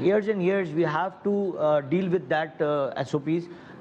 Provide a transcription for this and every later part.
years and years we have to deal with that SOPs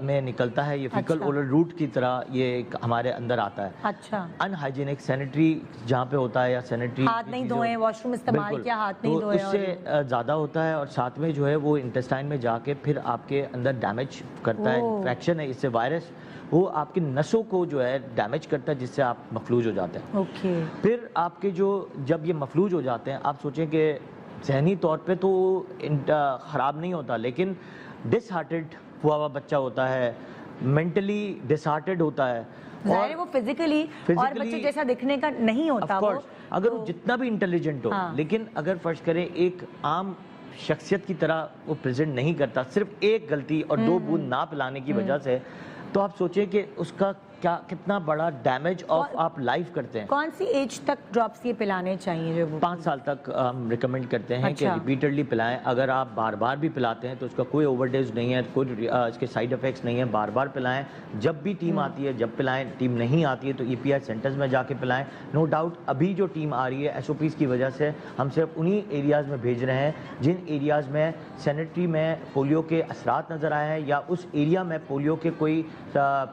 میں نکلتا ہے, یہ فیکل اورل روٹ کی طرح یہ ہمارے اندر آتا ہے. اچھا, ان ہائیجینک سینیٹری جہاں پہ ہوتا ہے یا سینیٹری ہاتھ نہیں دھوئے, واش روم استعمال کیا, ہاتھ نہیں دھوئے, اس سے زیادہ ہوتا ہے. اور ساتھ میں جو ہے وہ انٹسٹائن میں جا کے پھر آپ کے اندر ڈیمیج کرتا ہے, انفیکشن ہے اس سے وائرس, وہ آپ کی نسوں کو جو ہے ڈیمیج کرتا ہے جس سے آپ مفلوج ہو جاتے ہیں. اوکے. پھر آپ کے جو جب یہ مفلوج ہو جاتے ہیں, آپ سوچیں کہ ذہنی طور پہ تو خراب نہیں ہوتا, لیکن ڈس ہارٹڈ ہوا ہوا بچہ ہوتا ہے, مینٹلی ڈس ہارٹڈ ہوتا ہے, ظاہر ہے وہ فزیکلی اور بچے جیسا دکھنے کا نہیں ہوتا وہ, اگر وہ جتنا بھی انٹیلیجنٹ ہو, لیکن اگر فرض کریں ایک عام شخصیت کی طرح وہ پریزنٹ نہیں کرتا, صرف ایک غلطی اور 2 بوند نہ پلانے کی وجہ سے, تو آپ سوچیں کہ اس کا کتنا بڑا ڈیمیج آف آپ لائف کرتے ہیں. کون سی ایج تک ڈراپس یہ پلانے چاہیے؟ جو 5 سال تک ہم ریکمینڈ کرتے ہیں کہ ریپیٹڈلی پلائیں. اگر آپ بار بار بھی پلاتے ہیں تو اس کا کوئی اوور ڈوز نہیں ہے, کوئی اس کے سائیڈ افیکٹس نہیں ہیں, بار بار پلائیں. جب بھی ٹیم آتی ہے جب پلائیں, ٹیم نہیں آتی ہے تو EPI سینٹرز میں جا کے پلائیں. نو ڈاؤٹ ابھی جو ٹیم آ رہی ہے SOPs کی وجہ سے ہم صرف انہی ایریاز میں بھیج رہے ہیں جن ایریاز میں سینیٹری میں پولیو کے اثرات نظر آئے ہیں یا اس ایریا میں پولیو کے کوئی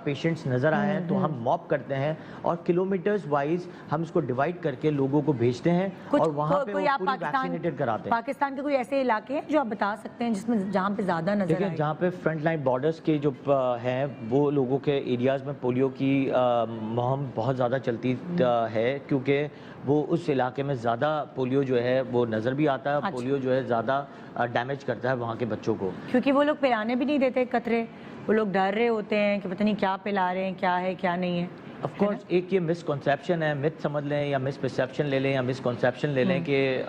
پیشنٹس نظر آئے ہیں, تو ہم موپ کرتے ہیں اور کلومیٹرز وائز ہم اس کو ڈیوائڈ کر کے لوگوں کو بھیجتے ہیں اور وہاں پہ وہ پوری ویکسینیٹڈ کراتے ہیں. پاکستان کے کوئی ایسے علاقے ہیں جو آپ بتا سکتے ہیں جس میں جہاں پہ زیادہ نظر آئے؟ جہاں پہ فرنٹ لائن بارڈرز کے جو ہیں وہ لوگوں کے ایریاز میں پولیو کی مہم بہت زیادہ چلتی ہے, کیونکہ وہ اس علاقے میں زیادہ پولیو جو ہے وہ نظر بھی آتا ہے, پولیو جو ہے زیادہ ڈیمیج کرتا ہے وہاں کے بچوں کو, کیونکہ وہ لوگ پلانے بھی نہیں دیتے قطرے, وہ لوگ ڈر رہے ہوتے ہیں کہ پتہ نہیں کیا پلا رہے ہیں, کیا ہے کیا نہیں ہے. آف کورس ایک یہ مس کنسیپشن ہے, مت سمجھ لیں یا مس پرسیپشن لے لیں یا مس کنسیپشن لے لیں کہ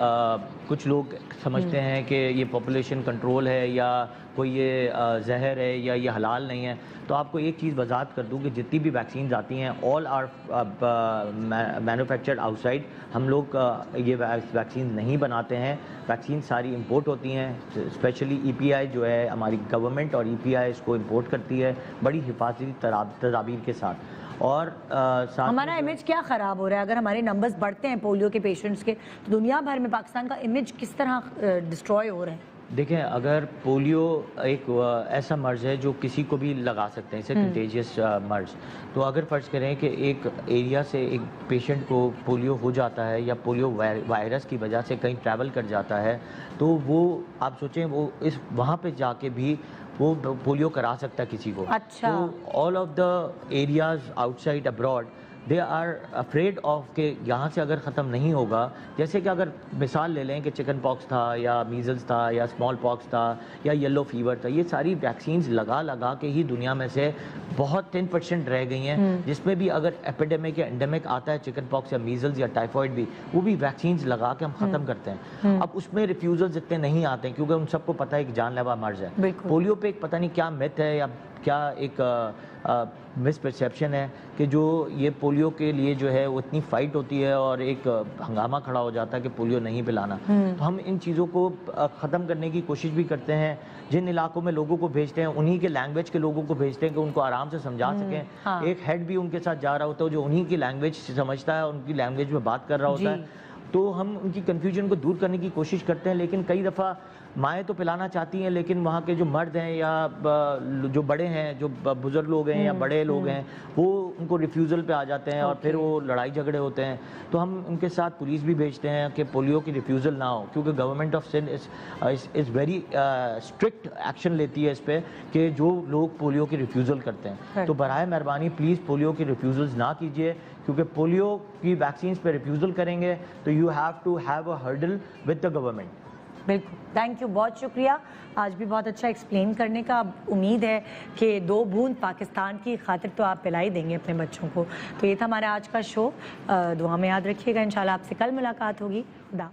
کچھ لوگ سمجھتے ہیں کہ یہ پاپولیشن کنٹرول ہے یا کوئی یہ زہر ہے یا یہ حلال نہیں ہے. تو آپ کو ایک چیز وضاحت کر دوں کہ جتنی بھی ویکسینز آتی ہیں آل آر مینوفیکچرڈ آؤٹ سائڈ. ہم لوگ یہ ویکسین نہیں بناتے ہیں, ویکسین ساری امپورٹ ہوتی ہیں. اسپیشلی EPI جو ہے ہماری گورنمنٹ اور EPI اس کو امپورٹ کرتی ہے بڑی حفاظتی تدابیر کے ساتھ. اور ہمارا امیج کیا خراب ہو رہا ہے اگر ہمارے نمبرز بڑھتے ہیں پولیو کے پیشنٹس کے, تو دنیا بھر میں پاکستان کا امیج کس طرح ڈسٹروائے ہو رہا ہے؟ دیکھیں, اگر پولیو ایک ایسا مرض ہے جو کسی کو بھی لگا سکتے ہیں, اسے کنٹیجیس مرض, تو اگر فرض کریں کہ ایک ایریا سے ایک پیشنٹ کو پولیو ہو جاتا ہے یا پولیو وائرس کی وجہ سے کہیں ٹریول کر جاتا ہے, تو وہ آپ سوچیں وہ وہاں پہ جا کے بھی وہ پولیو کرا سکتا ہے کسی کو. اچھا. تو all of the areas outside abroad they are afraid of کہ یہاں سے اگر ختم نہیں ہوگا, جیسے کہ اگر مثال لے لیں کہ چکن پاکس تھا یا میزلز تھا یا اسمال پاکس تھا یا یلو فیور تھا, یہ ساری ویکسینز لگا کے ہی دنیا میں سے بہت 10% رہ گئی ہیں, جس میں بھی اگر ایپیڈیمک یا انڈیمک آتا ہے چکن پاکس یا میزلز یا ٹائیفائڈ بھی, وہ بھی ویکسینز لگا کے ہم ختم کرتے ہیں. اب اس میں ریفیوزلز اتنے نہیں آتے ہیں کیونکہ ان سب کو پتہ ہے کہ جان لیوا مرض ہے. پولیو پہ ایک پتہ نہیں کیا مت ہے یا کیا ایک مس پرسیپشن ہے کہ جو یہ پولیو کے لیے جو ہے وہ اتنی فائٹ ہوتی ہے اور ایک ہنگامہ کھڑا ہو جاتا ہے کہ پولیو نہیں پلانا. تو ہم ان چیزوں کو ختم کرنے کی کوشش بھی کرتے ہیں. جن علاقوں میں لوگوں کو بھیجتے ہیں انہی کے لینگویج کے لوگوں کو بھیجتے ہیں کہ ان کو آرام سے سمجھا سکیں. ایک ہیڈ بھی ان کے ساتھ جا رہا ہوتا ہے جو انہی کی لینگویج سمجھتا ہے, ان کی لینگویج میں بات کر رہا ہوتا ہے. تو ہم ان کی کنفیوژن کو دور کرنے کی کوشش کرتے ہیں. لیکن کئی دفعہ مائیں تو پلانا چاہتی ہیں, لیکن وہاں کے جو مرد ہیں یا جو بڑے ہیں, جو بزرگ لوگ ہیں یا بڑے لوگ ہیں, وہ ان کو ریفیوزل پہ آ جاتے ہیں اور پھر وہ لڑائی جھگڑے ہوتے ہیں. تو ہم ان کے ساتھ پولیس بھی بھیجتے ہیں کہ پولیو کی ریفیوزل نہ ہو, کیونکہ government of Sindh is very strict action لیتی ہے اس پہ کہ جو لوگ پولیو کی ریفیوزل کرتے ہیں. تو برائے مہربانی پلیز پولیو کی ریفیوزلز نہ کیجیے, کیونکہ پولیو کی ویکسینز پہ ریفیوزل کریں گے تو you have to have a hurdle with the government. بالکل, تھینک یو, بہت شکریہ آج بھی بہت اچھا ایکسپلین کرنے کا. امید ہے کہ 2 بوند پاکستان کی خاطر تو آپ پلائی دیں گے اپنے بچوں کو. تو یہ تھا ہمارا آج کا شو, دعا میں یاد رکھیے گا. انشاءاللہ آپ سے کل ملاقات ہوگی. خدا.